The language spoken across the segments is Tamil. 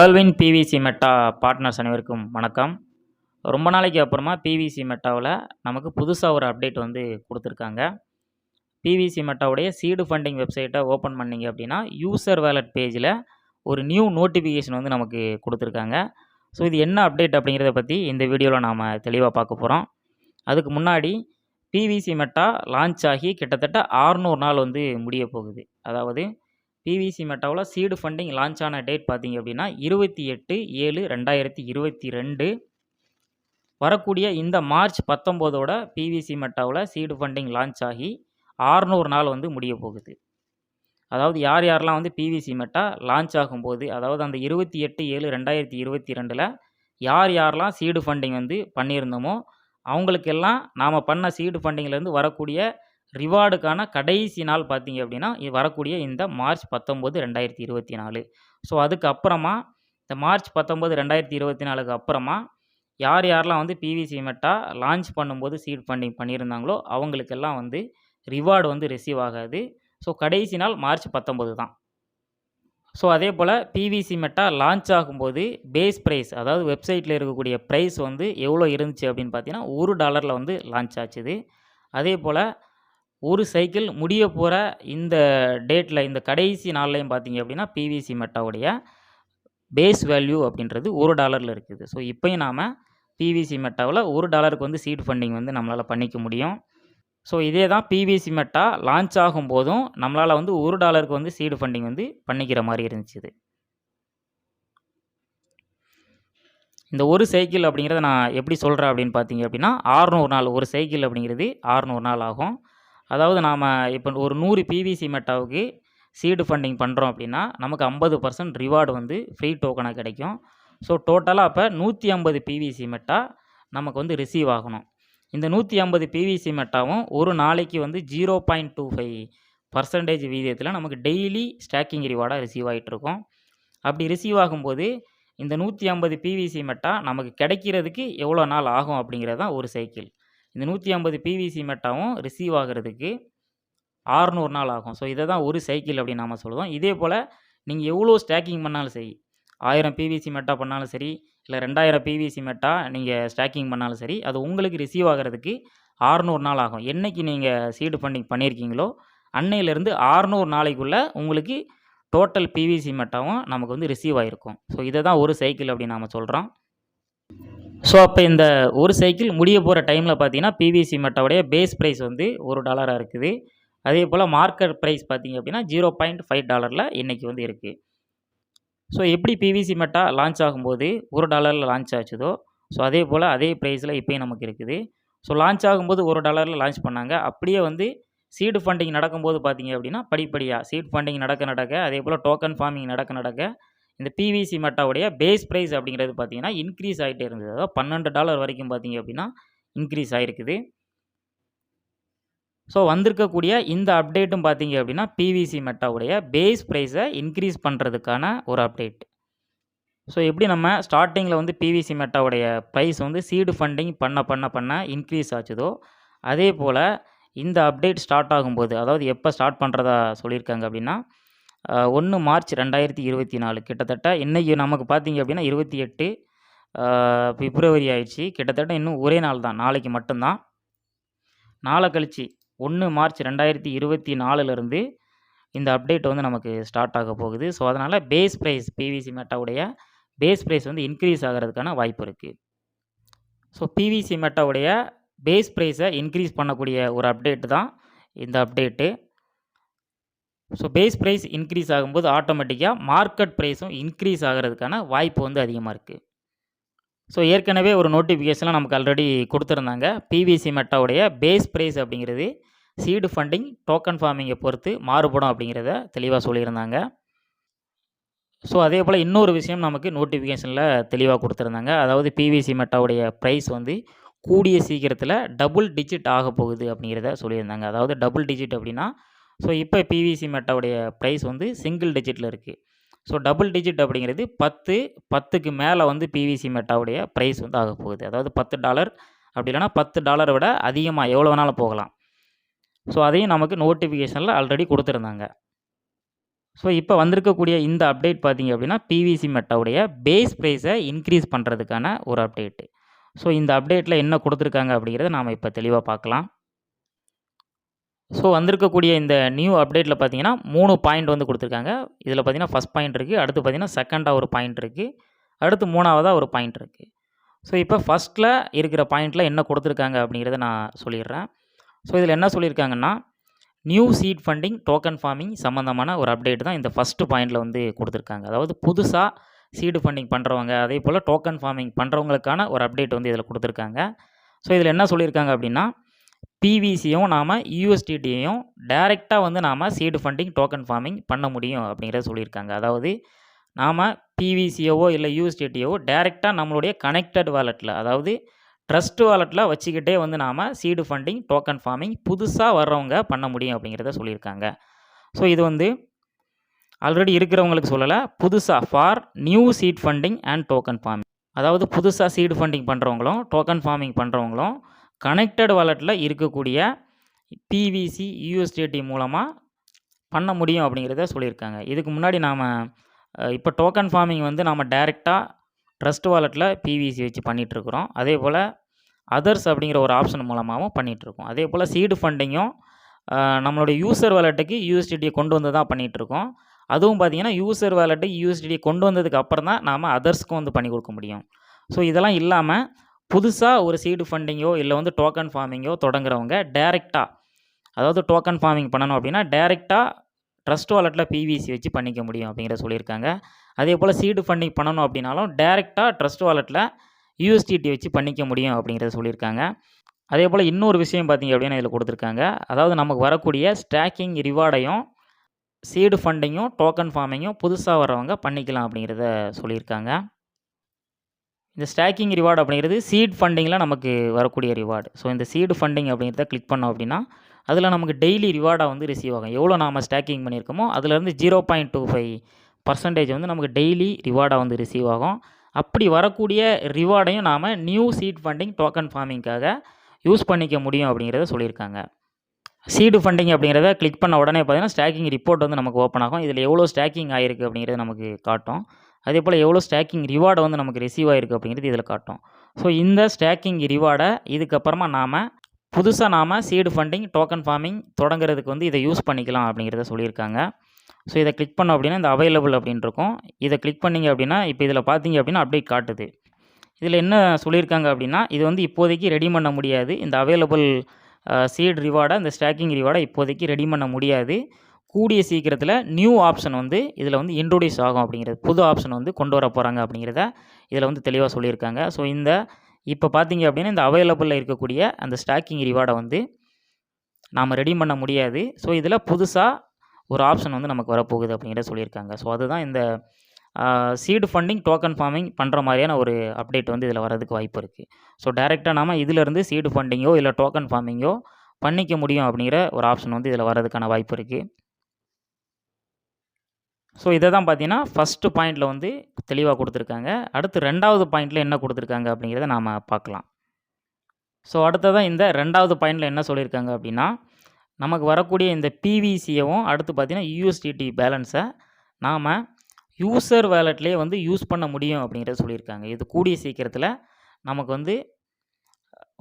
வேர்ல்வின் பிவிசி மெட்டா பார்ட்னர்ஸ் அனைவருக்கும் வணக்கம். ரொம்ப நாளைக்கு அப்புறமா பிவிசி மெட்டாவில் நமக்கு புதுசாக ஒரு அப்டேட் வந்து கொடுத்துருக்காங்க. பிவிசி மெட்டாவுடைய சீடு ஃபண்டிங் வெப்சைட்டை ஓப்பன் பண்ணிங்க அப்படின்னா யூசர் வேலட் பேஜில் ஒரு நியூ நோட்டிஃபிகேஷன் வந்து நமக்கு கொடுத்துருக்காங்க. ஸோ இது என்ன அப்டேட் அப்படிங்கிறத பற்றி இந்த வீடியோவில் நாம் தெளிவாக பார்க்க போகிறோம். அதுக்கு முன்னாடி பிவிசி மெட்டா லான்ச் ஆகி கிட்டத்தட்ட 600 நாள் வந்து முடிய போகுது. அதாவது பிவிசி மெட்டாவில் சீடு ஃபண்டிங் லான்ச் ஆன டேட் பார்த்தீங்க அப்படின்னா 28/7/2022. வரக்கூடிய இந்த மார்ச் 19ஓட பிவிசி மெட்டாவில் சீடு ஃபண்டிங் லான்ச் ஆகி 600 நாள் வந்து முடிய போகுது. அதாவது யார் யாரெல்லாம் வந்து பிவிசி மெட்டா லான்ச் ஆகும்போது, அதாவது அந்த 28/7/2022 யார் யாரெல்லாம் சீடு ஃபண்டிங் வந்து பண்ணியிருந்தோமோ அவங்களுக்கெல்லாம் நாம் பண்ண சீடு ஃபண்டிங்லேருந்து வரக்கூடிய ரிவார்டுக்கான கடைசி நாள் பார்த்தீங்க அப்படின்னா வரக்கூடிய இந்த மார்ச் 19, 2024. ஸோ அதுக்கப்புறமா இந்த மார்ச் 19, 2024க்கு அப்புறமா யார் யாரெல்லாம் வந்து பிவிசி மெட்டா லான்ச் பண்ணும்போது சீட் ஃபண்டிங் பண்ணியிருந்தாங்களோ அவங்களுக்கெல்லாம் வந்து ரிவார்டு வந்து ரிசீவ் ஆகாது. ஸோ கடைசி நாள் மார்ச் 19 தான். ஸோ அதே போல் பிவிசி மெட்டா லான்ச் ஆகும்போது பேஸ் ப்ரைஸ், அதாவது வெப்சைட்டில் இருக்கக்கூடிய ப்ரைஸ் வந்து எவ்வளோ இருந்துச்சு அப்படின்னு பார்த்தீங்கன்னா $1 வந்து லான்ச் ஆச்சுது. அதே போல் ஒரு சைக்கிள் முடிய போகிற இந்த டேட்டில், இந்த கடைசி நாள்லையும் பார்த்தீங்க அப்படின்னா பிவிசி மெட்டாவுடைய பேஸ் வேல்யூ அப்படின்றது $1 இருக்குது. ஸோ இப்போயும் நாம் பிவிசி மெட்டாவில் $1 வந்து சீட் ஃபண்டிங் வந்து நம்மளால் பண்ணிக்க முடியும். ஸோ இதே தான் பிவிசி மெட்டா லான்ச் ஆகும்போதும் நம்மளால் வந்து $1 வந்து சீடு ஃபண்டிங் வந்து பண்ணிக்கிற மாதிரி இருந்துச்சு. இந்த ஒரு சைக்கிள் அப்படிங்கிறத நான் எப்படி சொல்கிறேன் அப்படின்னு பார்த்தீங்க அப்படின்னா 600 நாள், ஒரு சைக்கிள் அப்படிங்கிறது 600 நாள் ஆகும். அதாவது நாம் இப்போ ஒரு 100 பிவிசி மெட்டாவுக்கு சீடு ஃபண்டிங் பண்ணுறோம் அப்படின்னா நமக்கு 50% ரிவார்டு வந்து ஃப்ரீ டோக்கனாக கிடைக்கும். ஸோ டோட்டலாக அப்போ 150 பிவிசி மெட்டா நமக்கு வந்து ரிசீவ் ஆகணும். இந்த 150 பிவிசி மெட்டாவும் ஒரு நாளைக்கு வந்து 0.25% வீதத்தில் நமக்கு டெய்லி ஸ்டாக்கிங் ரிவார்டாக ரிசீவ் ஆகிட்டுருக்கும். அப்படி ரிசீவ் ஆகும்போது இந்த 150 பிவிசி மெட்டா நமக்கு கிடைக்கிறதுக்கு எவ்வளோ நாள் ஆகும் அப்படிங்கிறது தான் ஒரு சைக்கிள். இந்த 150 பிவிசி மெட்டாவும் ரிசீவ் ஆகிறதுக்கு 600 நாள் ஆகும். ஸோ இதை தான் ஒரு சைக்கிள் அப்படின்னு நாம் சொல்லுவோம். இதே போல் நீங்கள் எவ்வளோ ஸ்டாக்கிங் பண்ணாலும் சரி, 1000 பிவிசி மெட்டா பண்ணாலும் சரி, இல்லை 2000 பிவிசி மெட்டா நீங்கள் ஸ்டாக்கிங் பண்ணாலும் சரி, அது உங்களுக்கு ரிசீவ் ஆகிறதுக்கு 600 நாள் ஆகும். என்றைக்கு நீங்கள் சீடு ஃபண்டிங் பண்ணியிருக்கீங்களோ அன்னையிலேருந்து 600 நாளைக்குள்ளே உங்களுக்கு டோட்டல் பிவிசி மெட்டாவும் நமக்கு வந்து ரிசீவ் ஆகிருக்கும். ஸோ இதை தான் ஒரு சைக்கிள் அப்படின்னு நாம் சொல்கிறோம். ஸோ அப்போ இந்த ஒரு சைக்கிள் முடிய போகிற டைமில் பார்த்தீங்கன்னா பிவிசி மெட்டாவுடைய பேஸ் ப்ரைஸ் வந்து $1 இருக்குது. அதே போல் மார்க்கெட் ப்ரைஸ் பார்த்திங்க அப்படின்னா $0.5 இன்றைக்கி வந்து இருக்குது. ஸோ எப்படி பிவிசி மெட்டா லான்ச் ஆகும்போது $1 லான்ச் ஆச்சுதோ, ஸோ அதே போல் அதே ப்ரைஸில் இப்போயும் நமக்கு இருக்குது. ஸோ லான்ச் ஆகும்போது $1 லான்ச் பண்ணாங்க. அப்படியே வந்து சீடு ஃபண்டிங் நடக்கும்போது பார்த்தீங்க அப்படின்னா படிப்படியாக சீட் ஃபண்டிங் நடக்க அதே போல் டோக்கன் ஃபார்மிங் நடக்க இந்த பிவிசி மெட்டாவுடைய பேஸ் ப்ரைஸ் அப்படிங்கிறது பார்த்தீங்கன்னா இன்க்ரீஸ் ஆகிட்டே இருந்தது. அதாவது $12 வரைக்கும் பார்த்தீங்க அப்படின்னா இன்க்ரீஸ் ஆகிருக்குது. ஸோ வந்திருக்கக்கூடிய இந்த அப்டேட்டும் பார்த்தீங்க அப்படின்னா பிவிசி மெட்டாவுடைய பேஸ் ப்ரைஸை இன்க்ரீஸ் பண்ணுறதுக்கான ஒரு அப்டேட். ஸோ எப்படி நம்ம ஸ்டார்டிங்கில் வந்து பிவிசி மெட்டாவுடைய ப்ரைஸ் வந்து சீடு ஃபண்டிங் பண்ண இன்க்ரீஸ் ஆச்சுதோ, அதே போல் இந்த அப்டேட் ஸ்டார்ட் ஆகும்போது, அதாவது எப்போ ஸ்டார்ட் பண்ணுறதா சொல்லியிருக்காங்க அப்படின்னா 1 மார்ச் 2024, கிட்டத்தட்ட இன்றைக்கி நமக்கு பார்த்தீங்க அப்படின்னா 28 பிப்ரவரி ஆயிடுச்சு. கிட்டத்தட்ட இன்னும் ஒரே நாள் தான், நாளைக்கு மட்டும்தான். நாளை கழிச்சு 1 மார்ச் 2024 இந்த அப்டேட் வந்து நமக்கு ஸ்டார்ட் ஆக போகுது. ஸோ அதனால் பேஸ் ப்ரைஸ், பிவிசி மெட்டாவுடைய பேஸ் ப்ரைஸ் வந்து இன்க்ரீஸ் ஆகிறதுக்கான வாய்ப்பு இருக்குது. ஸோ பிவிசி மெட்டாவுடைய பேஸ் ப்ரைஸை இன்க்ரீஸ் பண்ணக்கூடிய ஒரு அப்டேட் தான் இந்த update. So base price increase ஆகும்போது ஆட்டோமேட்டிக்காக மார்க்கெட் ப்ரைஸும் இன்க்ரீஸ் ஆகிறதுக்கான வாய்ப்பு வந்து அதிகமாக இருக்குது. ஸோ ஏற்கனவே ஒரு நோட்டிஃபிகேஷனில் நமக்கு ஆல்ரெடி கொடுத்துருந்தாங்க. பிவிசி மெட்டாவுடைய பேஸ் ப்ரைஸ் அப்படிங்கிறது சீடு ஃபண்டிங், டோக்கன் ஃபார்மிங்கை பொறுத்து மாறுபடும் அப்படிங்கிறத தெளிவாக சொல்லியிருந்தாங்க. ஸோ அதே போல் இன்னொரு விஷயம் நமக்கு நோட்டிஃபிகேஷனில் தெளிவாக கொடுத்துருந்தாங்க. அதாவது பிவிசி மெட்டாவுடைய ப்ரைஸ் வந்து கூடிய சீக்கிரத்தில் டபுள் டிஜிட் ஆக போகுது அப்படிங்கிறத சொல்லியிருந்தாங்க. அதாவது டபுள் டிஜிட் அப்படின்னா, ஸோ இப்போ பிவிசி மெட்டாவுடைய ப்ரைஸ் வந்து சிங்கிள் டிஜிட்டில் இருக்குது. ஸோ டபுள் டிஜிட் அப்படிங்கிறது 10க்கு மேலே வந்து பிவிசி மெட்டாவுடைய ப்ரைஸ் வந்து ஆக போகுது. அதாவது $10 அப்படி இல்லைனா $10 விட அதிகமாக எவ்வளோ வேணாலும் போகலாம். ஸோ அதையும் நமக்கு நோட்டிஃபிகேஷனில் ஆல்ரெடி கொடுத்துருந்தாங்க. ஸோ இப்போ வந்திருக்கக்கூடிய இந்த அப்டேட் பார்த்தீங்க அப்படின்னா பிவிசி மெட்டாவுடைய பேஸ் ப்ரைஸை இன்க்ரீஸ் பண்ணுறதுக்கான ஒரு அப்டேட்டு. ஸோ இந்த அப்டேட்டில் என்ன கொடுத்துருக்காங்க அப்படிங்கிறத நாம் இப்போ தெளிவாக பார்க்கலாம். ஸோ வந்திருக்கக்கூடிய இந்த நியூ அப்டேட்டில் பார்த்தீங்கன்னா 3 பாயிண்ட் வந்து கொடுத்துருக்காங்க. இதில் பார்த்தீங்கன்னா ஃபஸ்ட் பாயிண்ட் இருக்குது, அடுத்து பார்த்தீங்கன்னா செகண்டாக ஒரு பாயிண்ட் இருக்குது, அடுத்து 3வதாக ஒரு பாயிண்ட் இருக்குது. ஸோ இப்போ ஃபஸ்ட்டில் இருக்கிற பாயிண்டில் என்ன கொடுத்துருக்காங்க அப்படிங்கிறத நான் சொல்லிடுறேன். ஸோ இதில் என்ன சொல்லியிருக்காங்கன்னா, new seed funding token farming சம்மந்தமான ஒரு அப்டேட் தான் இந்த ஃபஸ்ட்டு பாயிண்டில் வந்து கொடுத்துருக்காங்க. அதாவது புதுசாக சீடு ஃபண்டிங் பண்ணுறவங்க, அதே போல் டோக்கன் ஃபார்மிங் பண்ணுறவங்களுக்கான ஒரு அப்டேட் வந்து இதில் கொடுத்துருக்காங்க. ஸோ இதில் என்ன சொல்லியிருக்காங்க அப்படின்னா, பிவிசியும் நாம் யூஎஸ்டிடியையும் டைரெக்டாக வந்து நாம் சீடு ஃபண்டிங் டோக்கன் ஃபார்மிங் பண்ண முடியும் அப்படிங்கிறத சொல்லியிருக்காங்க. அதாவது நாம் பிவிசியோவோ இல்லை யூஎஸ்டிடியோவோ டைரெக்டாக நம்மளுடைய கனெக்டட் வாலெட்டில், அதாவது ட்ரஸ்ட் வாலெட்டில் வச்சுக்கிட்டே வந்து நாம் சீடு ஃபண்டிங் டோக்கன் ஃபார்மிங் புதுசாக வர்றவங்க பண்ண முடியும் அப்படிங்கிறத சொல்லியிருக்காங்க. ஸோ இது வந்து ஆல்ரெடி இருக்கிறவங்களுக்கு சொல்லலை, புதுசாக for new seed funding and token farming. அதாவது புதுசாக சீடு ஃபண்டிங் பண்ணுறவங்களும் டோக்கன் ஃபார்மிங் பண்ணுறவங்களும் கனெக்டட் வாலெட்டில் இருக்கக்கூடிய பிவிசி யூஎஸ்டிடி மூலமாக பண்ண முடியும் அப்படிங்கிறத சொல்லியிருக்காங்க. இதுக்கு முன்னாடி நாம் இப்போ டோக்கன் ஃபார்மிங் வந்து நாம் டைரெக்டாக ட்ரஸ்ட் வாலெட்டில் பிவிசி வச்சு பண்ணிகிட்ருக்குறோம். அதே போல் அதர்ஸ் அப்படிங்கிற ஒரு ஆப்ஷன் மூலமாகவும் பண்ணிகிட்ருக்கோம். அதே போல் சீடு ஃபண்டிங்கும் நம்மளுடைய யூசர் வாலெட்டுக்கு யூஎஸ்டிடியை கொண்டு வந்து தான் பண்ணிகிட்ருக்கோம். அதுவும் பார்த்திங்கன்னா யூசர் வாலெட்டுக்கு யூஎஸ்டிடியை கொண்டு வந்ததுக்கு அப்புறம் தான் நாம் அதர்ஸ்க்கும் வந்து பண்ணி கொடுக்க முடியும். ஸோ இதெல்லாம் இல்லாமல் புதுசாக ஒரு சீடு ஃபண்டிங்கோ இல்லை வந்து டோக்கன் ஃபார்மிங்கோ தொடங்குறவங்க டைரெக்டாக, அதாவது டோக்கன் ஃபார்மிங் பண்ணணும் அப்படின்னா டைரெக்டாக ட்ரஸ்ட் வாலெட்டில் பிவிசி வச்சு பண்ணிக்க முடியும் அப்படிங்கிறத சொல்லியிருக்காங்க. அதே போல் சீடு ஃபண்டிங் பண்ணணும் அப்படின்னாலும் டைரெக்டாக ட்ரஸ்ட் வாலெட்டில் யூஎஸ்டிடி வச்சு பண்ணிக்க முடியும் அப்படிங்கிறத சொல்லியிருக்காங்க. அதே போல் இன்னொரு விஷயம் பார்த்திங்க அப்படின்னா இதில் கொடுத்துருக்காங்க. அதாவது நமக்கு வரக்கூடிய ஸ்டாக்கிங் ரிவார்டையும் சீடு ஃபண்டிங்கும் டோக்கன் ஃபார்மிங்கும் புதுசாக வரவங்க பண்ணிக்கலாம் அப்படிங்கிறத சொல்லியிருக்காங்க. இந்த ஸ்டாக்கிங் ரிவார்டு அப்படிங்கிறது சீட் ஃபண்டிங்கில் நமக்கு வரக்கூடிய ரிவார்டு. ஸோ இந்த சீடு ஃபண்டிங் அப்படிங்கிறத கிளிக் பண்ணோம் அப்படின்னா அதில் நமக்கு டெய்லி ரிவார்டாக வந்து ரிசீவ் ஆகும். எவ்வளோ நாம் ஸ்டாக்கிங் பண்ணியிருக்கோமோ அதிலேருந்து 0.25% வந்து நமக்கு டெய்லி ரிவார்டாக வந்து ரிசீவ் ஆகும். அப்படி வரக்கூடிய ரிவார்டையும் நாம் நியூ சீட் ஃபண்டிங் டோக்கன் ஃபார்மிங்காக யூஸ் பண்ணிக்க முடியும் அப்படிங்கிறத சொல்லியிருக்காங்க. சீடு ஃபண்டிங் அப்படிங்கிறத கிளிக் பண்ண உடனே பார்த்திங்கன்னா ஸ்டாக்கிங் ரிப்போர்ட் வந்து நமக்கு ஓப்பன் ஆகும். இதில் எவ்வளோ ஸ்டாக்கிங் ஆகிருக்கு அப்படிங்கிறது நமக்கு காட்டும். அதே போல் எவ்வளோ ஸ்டாக்கிங் ரிவார்டை வந்து நமக்கு ரிசீவ் ஆகிருக்கு அப்படிங்கிறது இதில் காட்டும். ஸோ இந்த ஸ்டாக்கிங் ரிவார்டை இதுக்கப்புறமா நாம் புதுசாக சீடு ஃபண்டிங் டோக்கன் ஃபார்மிங் தொடங்குறதுக்கு வந்து இதை யூஸ் பண்ணிக்கலாம் அப்படிங்கிறத சொல்லியிருக்காங்க. ஸோ இதை கிளிக் பண்ணோம் அப்படின்னா இந்த அவைலபிள் அப்படின்னு இருக்கும். இதை கிளிக் பண்ணிங்க அப்படின்னா இப்போ இதில் பார்த்தீங்க அப்படின்னா அப்டேட் காட்டுது. இதில் என்ன சொல்லியிருக்காங்க அப்படின்னா, இது வந்து இப்போதைக்கு ரெடி பண்ண முடியாது. இந்த அவைலபிள் சீட் ரிவார்டை, இந்த ஸ்டாக்கிங் ரிவார்டை இப்போதைக்கு ரெடி பண்ண முடியாது. கூடிய சீக்கிரத்தில் நியூ ஆப்ஷன் வந்து இதில் வந்து இன்ட்ரோடியூஸ் ஆகும் அப்படிங்கிறது, புது ஆப்ஷன் வந்து கொண்டு வர போகிறாங்க அப்படிங்கிறத இதில் வந்து தெளிவாக சொல்லியிருக்காங்க. ஸோ இந்த இப்போ பார்த்தீங்க அப்படின்னா இந்த அவைலபிளில் இருக்கக்கூடிய அந்த ஸ்டாக்கிங் ரிவார்டை வந்து நாம் ரெடி பண்ண முடியாது. ஸோ இதில் புதுசாக ஒரு ஆப்ஷன் வந்து நமக்கு வரப்போகுது அப்படிங்கிறத சொல்லியிருக்காங்க. ஸோ அதுதான் இந்த சீடு ஃபண்டிங் டோக்கன் ஃபார்மிங் பண்ணுற மாதிரியான ஒரு அப்டேட் வந்து இதில் வரதுக்கு வாய்ப்பு இருக்குது. ஸோ டைரெக்டாக நாம் இதிலேருந்து சீடு ஃபண்டிங்கோ இல்லை டோக்கன் ஃபார்மிங்கோ பண்ணிக்க முடியும் அப்படிங்கிற ஒரு ஆப்ஷன் வந்து இதில் வரதுக்கான வாய்ப்பு இருக்குது. ஸோ இதை தான் பார்த்தீங்கன்னா ஃபஸ்ட்டு பாயிண்டில் வந்து தெளிவாக கொடுத்துருக்காங்க. அடுத்து 2வது பாயிண்டில் என்ன கொடுத்துருக்காங்க அப்படிங்கிறத நாம் பார்க்கலாம். ஸோ அடுத்ததான் இந்த 2வது பாயிண்டில் என்ன சொல்லியிருக்காங்க அப்படின்னா, நமக்கு வரக்கூடிய இந்த பிவிசியவும் அடுத்து பார்த்திங்கன்னா யூஎஸ்டிடி பேலன்ஸை நாம் யூசர் வேலெட்லேயே வந்து யூஸ் பண்ண முடியும் அப்படிங்கிறத சொல்லியிருக்காங்க. இது கூடிய சீக்கிரத்தில் நமக்கு வந்து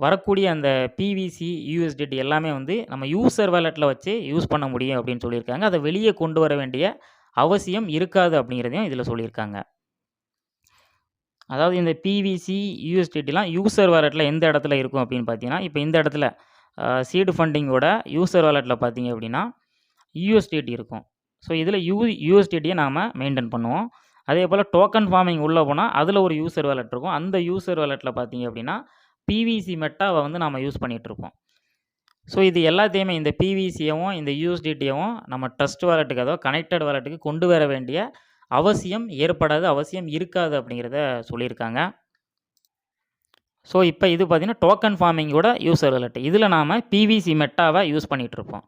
வரக்கூடிய அந்த பிவிசி யூஎஸ்டிடி எல்லாமே வந்து நம்ம யூசர் வேலெட்டில் வச்சு யூஸ் பண்ண முடியும் அப்படின்னு சொல்லியிருக்காங்க. அதை வெளியே கொண்டு வர வேண்டிய அவசியம் இருக்காது அப்படிங்கிறதையும் இதில் சொல்லியிருக்காங்க. அதாவது இந்த பிவிசி யூஎஸ்டிடிலாம் யூசர் வேலெட்டில் எந்த இடத்துல இருக்கும் அப்படின்னு பார்த்தீங்கன்னா, இப்போ இந்த இடத்துல சீடு ஃபண்டிங்கோட யூசர் வேலெட்டில் பார்த்தீங்க அப்படின்னா யூஎஸ்டிடி இருக்கும். ஸோ இதில் யூஎஸ்டிடியை நாம் மெயின்டைன் பண்ணுவோம். அதே போல் டோக்கன் ஃபார்மிங் உள்ளே போனால் அதில் ஒரு யூசர் வேலெட் இருக்கும். அந்த யூசர் வேலெட்டில் பார்த்தீங்க அப்படின்னா பிவிசி மெட்டாவை வந்து நாம் யூஸ் பண்ணிகிட்ருப்போம். ஸோ இது எல்லாத்தையுமே இந்த பிவிசியவும் இந்த யூஎஸ்டிடியவும் நம்ம ட்ரஸ்ட் வாலெட்டுக்கு, அதாவது கனெக்டட் வாலெட்டுக்கு கொண்டு வர வேண்டிய அவசியம் ஏற்படாது, அவசியம் இருக்காது அப்படிங்கிறத சொல்லியிருக்காங்க. ஸோ இப்போ இது பார்த்திங்கன்னா டோக்கன் ஃபார்மிங்கோட யூசர் வாலெட், இதில் நாம் பிவிசி மெட்டாவை யூஸ் பண்ணிகிட்ருப்போம்.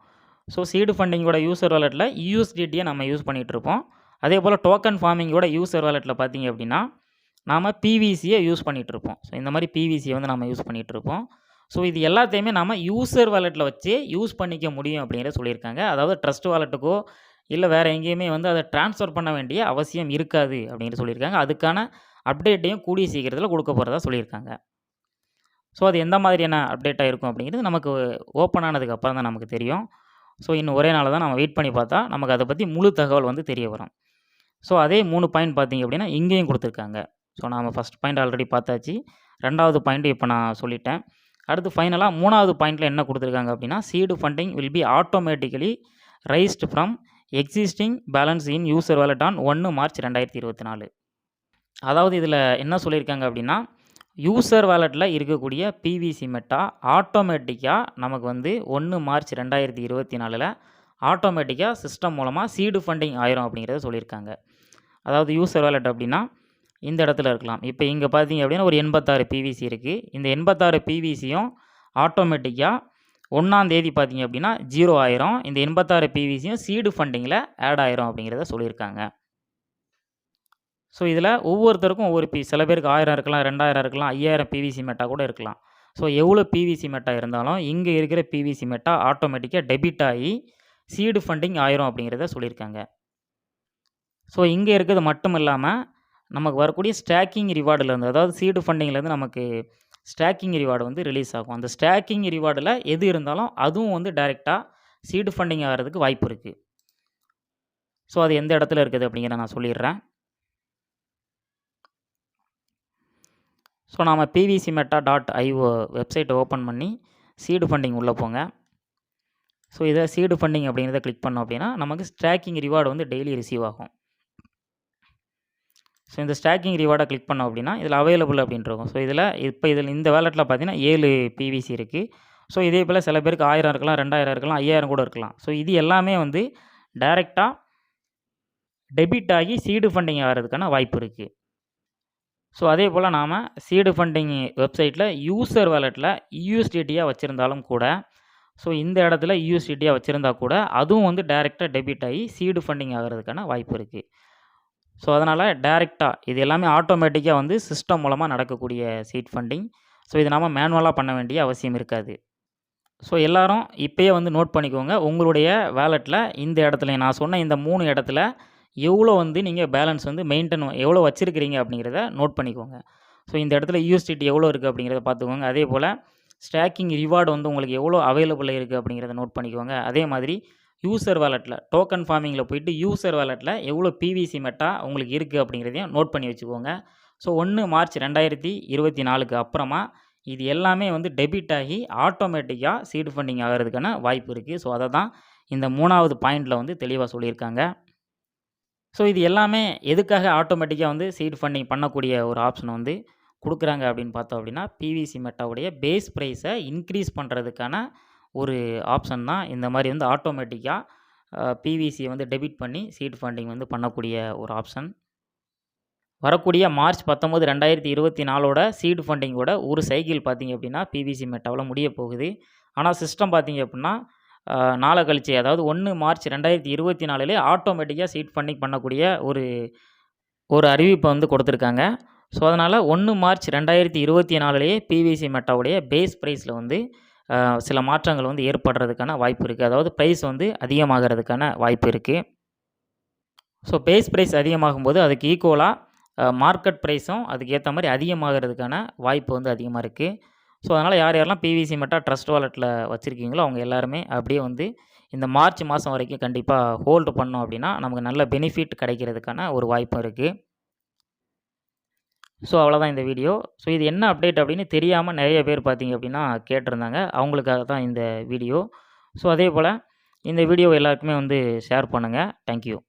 ஸோ சீடு ஃபண்டிங்கோட யூசர் வாலெட்டில் யூஎஸ்டிடியை நம்ம யூஸ் பண்ணிகிட்ருப்போம். அதே போல் டோக்கன் ஃபார்மிங்கோட யூசர் வாலெட்டில் பார்த்திங்க அப்படின்னா நாம் பிவிசியை யூஸ் பண்ணிகிட்ருப்போம். ஸோ இந்த மாதிரி பிவிசியை வந்து நம்ம யூஸ் பண்ணிகிட்ருப்போம். ஸோ இது எல்லாத்தையுமே நம்ம யூசர் வாலெட்டில் வச்சு யூஸ் பண்ணிக்க முடியும் அப்படிங்கிறத சொல்லியிருக்காங்க. அதாவது ட்ரஸ்ட் வாலெட்டுக்கோ இல்ல வேற எங்கேயுமே வந்து அத ட்ரான்ஸ்ஃபர் பண்ண வேண்டிய அவசியம் இருக்காது அப்படிங்கிறது சொல்லியிருக்காங்க. அதுக்கான அப்டேட்டையும் கூடிய சீக்கிரத்தில குடுக்க போறதா சொல்லியிருக்காங்க. ஸோ அது எந்த மாதிரியான அப்டேட்டா இருக்கும் அப்படிங்கிறது நமக்கு ஓப்பன் ஆனதுக்கு அப்புறம் தான் நமக்கு தெரியும். ஸோ இன்னும் ஒரே நாள்ல தான் நம்ம வெயிட் பண்ணி பார்த்தா, நமக்கு அத பத்தி முழு தகவல் வந்து தெரிய வரும். ஸோ அதே 3 பாயிண்ட் பார்த்தீங்க அப்படின்னா, இங்கேயும் குடுத்துருக்காங்க. ஸோ நாம ஃபர்ஸ்ட் பாயிண்ட் ஆல்ரெடி பார்த்தாச்சு. 2வது பாயிண்ட் இப்ப நான் சொல்லிட்டேன். அடுத்து ஃபைனலா 3வது பாயிண்ட்ல என்ன குடுத்துருக்காங்க அப்படின்னா, seat funding will be automatically raised from existing balance in user wallet on 1 March 2024. அதாவது இதில என்ன சொல்லியிருக்காங்க அப்படின்னா, யூசர் வாலெட்ல இருக்கக்கூடிய பிவிசி மெட்டா ஆட்டோமேட்டிக்கா நமக்கு வந்து 1 மார்ச் 2024ல ஆட்டோமேட்டிக்கா சிஸ்டம் மூலமா சீடு ஃபண்டிங் ஆயிரும் அப்படிங்கிறத சொல்லியிருக்காங்க. அதாவது யூசர் வாலெட் அப்படின்னா, இந்த இடத்துல இருக்கலாம். இப்ப இங்க பார்த்தீங்க அப்படின்னா, ஒரு 86 பிவிசி இருக்கு. இந்த 86 பிவிசியும் ஆட்டோமேட்டிக்கா 1ஆம் தேதி பார்த்தீங்க அப்படின்னா 0 ஆயிரும். இந்த 86 பிவிசியும் சீடு ஃபண்டிங்கில ஆட் ஆயிரும் அப்படிங்கிறத சொல்லியிருக்காங்க. ஸோ இதில ஒவ்வொருத்தருக்கும் ஒவ்வொரு சில பேருக்கு 1000 இருக்கலாம், 2000 இருக்கலாம், 5000 பிவிசி மெட்டா கூட இருக்கலாம். ஸோ எவ்வளோ பிவிசி மெட்டா இருந்தாலும், இங்க இருக்கிற பிவிசி மெட்டா ஆட்டோமேட்டிக்கா டெபிட் ஆயி சீடு ஃபண்டிங் ஆயிரும் அப்படிங்கிறத சொல்லியிருக்காங்க. ஸோ இங்க இருக்கிறது மட்டும் இல்லாம, நமக்கு வரக்கூடிய ஸ்டேக்கிங் ரிவார்டுலேருந்து, அதாவது சீடு ஃபண்டிங்லேருந்து நமக்கு ஸ்டேக்கிங் ரிவார்டு வந்து ரிலீஸ் ஆகும். அந்த ஸ்டேக்கிங் ரிவார்டுல எது இருந்தாலும், அதுவும் வந்து டைரக்ட்டா சீடு ஃபண்டிங் ஆகுறதுக்கு வாய்ப்பு இருக்கு. ஸோ அது எந்த இடத்துல இருக்குது அப்படிங்கிறத நான் சொல்லிடுறேன். ஸோ நாம pvcmeta.io வெப்சைட்ட ஓப்பன் பண்ணி சீடு ஃபண்டிங் உள்ள போங்க. ஸோ இத சீடு ஃபண்டிங் அப்படிங்கிறத கிளிக் பண்ணோம் அப்படின்னா, நமக்கு ஸ்டேக்கிங் ரிவார்டு வந்து டெய்லி ரிசீவ் ஆகும். ஸோ இந்த ஸ்டேக்கிங் ரிவார்ட கிளிக் பண்ணோம் அப்படின்னா, இதில அவைலபிள் அப்படின்னு இருக்கும். ஸோ இதில இந்த வாலெட்ல பார்த்தீங்கன்னா 7 பிவிசி இருக்கு. ஸோ இதே போல சில பேருக்கு 1000 இருக்கலாம், 2000 இருக்கலாம், 5000 கூட இருக்கலாம். ஸோ இது எல்லாமே வந்து டைரக்ட்டா டெபிட் ஆகி சீடு ஃபண்டிங் ஆகுறதுக்கான வாய்ப்பு இருக்கு. ஸோ அதே போல நாம சீடு ஃபண்டிங் வெப்சைட்ல யூசர் வாலெட்ல யூஎஸ்டிடியா வச்சிருந்தாலும் கூட, ஸோ இந்த இடத்துல யூஎஸ்டிடியா வச்சிருந்தா கூட, அதுவும் வந்து டைரக்ட்டா டெபிட் ஆகி சீடு ஃபண்டிங் ஆகுறதுக்கான வாய்ப்பு இருக்கு. ஸோ அதனால டைரக்ட்டா இது எல்லாமே ஆட்டோமேட்டிக்கா வந்து சிஸ்டம் மூலமா நடக்கக்கூடிய சீட் ஃபண்டிங். ஸோ இத நாம மேனுவலா பண்ண வேண்டிய அவசியம் இருக்காது. ஸோ எல்லாரும் இப்பயே வந்து நோட் பண்ணிக்கோங்க. உங்களுடைய வாலெட்ல இந்த இடத்துல நான் சொன்ன இந்த 3 இடத்துல எவ்வளோ வந்து நீங்க பேலன்ஸ் வந்து எவ்வளோ வச்சிருக்கிறீங்க அப்படிங்கிறத நோட் பண்ணிக்கோங்க. ஸோ இந்த இடத்துல யூஎஸ்டிடி எவ்வளோ இருக்கு அப்படிங்கிறத பார்த்துக்கோங்க. அதேபோல ஸ்டேக்கிங் ரிவார்டு வந்து உங்களுக்கு எவ்வளோ அவைலபிள்ல இருக்கு அப்படிங்கிறத நோட் பண்ணிக்கோங்க. அதே மாதிரி யூசர் வாலெட்ல டோக்கன் ஃபார்மிங்கில போயிட்டு யூசர் வாலெட்ல எவ்வளோ பிவிசி மெட்டா உங்களுக்கு இருக்கு அப்படிங்கிறதையும் நோட் பண்ணி வச்சுக்கோங்க. ஸோ 1 மார்ச் 2024க்கு அப்புறமா இது எல்லாமே வந்து டெபிட் ஆகி ஆட்டோமேட்டிக்கா சீடு ஃபண்டிங் ஆகுறதுக்கான வாய்ப்பு இருக்கு. ஸோ அத தான் இந்த 3வது பாயிண்ட்ல வந்து தெளிவா சொல்லியிருக்காங்க. ஸோ இது எல்லாமே எதுக்காக ஆட்டோமேட்டிக்கா வந்து சீட் ஃபண்டிங் பண்ணக்கூடிய ஒரு ஆப்ஷன் வந்து குடுக்குறாங்க அப்படின்னு பார்த்தோம் அப்படின்னா, பிவிசி மெட்டாவுடைய பேஸ் பிரைஸ இன்கிரீஸ் பண்றதுக்கான ஒரு ஆப்ஷன் தான் இந்த மாரி வந்து ஆட்டோமேட்டிக்கா பிவிசிய வந்து டெபிட் பண்ணி சீட் ஃபண்டிங் வந்து பண்ணக்கூடிய ஒரு ஆப்ஷன். வரக்கூடிய மார்ச் 19, 2024ஓட சீட் ஃபண்டிங்கோட ஒரு சைக்கிள் பார்த்தீங்க அப்படின்னா, பிவிசி மெட்டாவுல முடியப் போகுது. ஆனா சிஸ்டம் பார்த்தீங்க அப்படின்னா, நாள கழிச்சு அதாவது 1 மார்ச் 2024லே ஆட்டோமேட்டிக்கா சீட் ஃபண்டிங் பண்ணக்கூடிய ஒரு அறிவிப்ப வந்து கொடுத்துருக்காங்க. ஸோ அதனால 1 மார்ச் 2024லேயே பிவிசி மெட்டாவுடைய பேஸ் பிரைஸ்ல வந்து சில மாற்றங்கள் வந்து ஏற்படுறதுக்கான வாய்ப்பு இருக்கு. அதாவது பிரைஸ் வந்து அதிகமாகறதுக்கான வாய்ப்பு இருக்கு. ஸோ பேஸ் பிரைஸ் அதிகமாகும்போது அதுக்கு ஈக்குவலா மார்க்கெட் பிரைஸும் அதுக்கு ஏத்த மாரி அதிகமாகறதுக்கான வாய்ப்பு வந்து அதிகமா இருக்கு. ஸோ அதனால யார் யாரெல்லாம் பிவிசி மெட்டா ட்ரஸ்ட் வாலெட்ல வச்சிருக்கீங்களோ, அவங்க எல்லாருமே அப்படியே வந்து இந்த மார்ச் மாசம் வரைக்கும் கண்டிப்பா ஹோல்டு பண்ணோம் அப்படின்னா, நமக்கு நல்ல பெனிஃபிட் கிடைக்கிறதுக்கான ஒரு வாய்ப்பும் இருக்கு. ஸோ அவ்வளோதான் இந்த வீடியோ. ஸோ இது என்ன அப்டேட் அப்படின்னு தெரியாம நெறைய பேர் பார்த்தீங்க அப்படின்னா கேட்டிருந்தாங்க. அவங்களுக்காக தான் இந்த வீடியோ. ஸோ அதேபோல இந்த வீடியோவ எல்லாருக்குமே வந்து ஷேர் பண்ணுங்க. Thank you.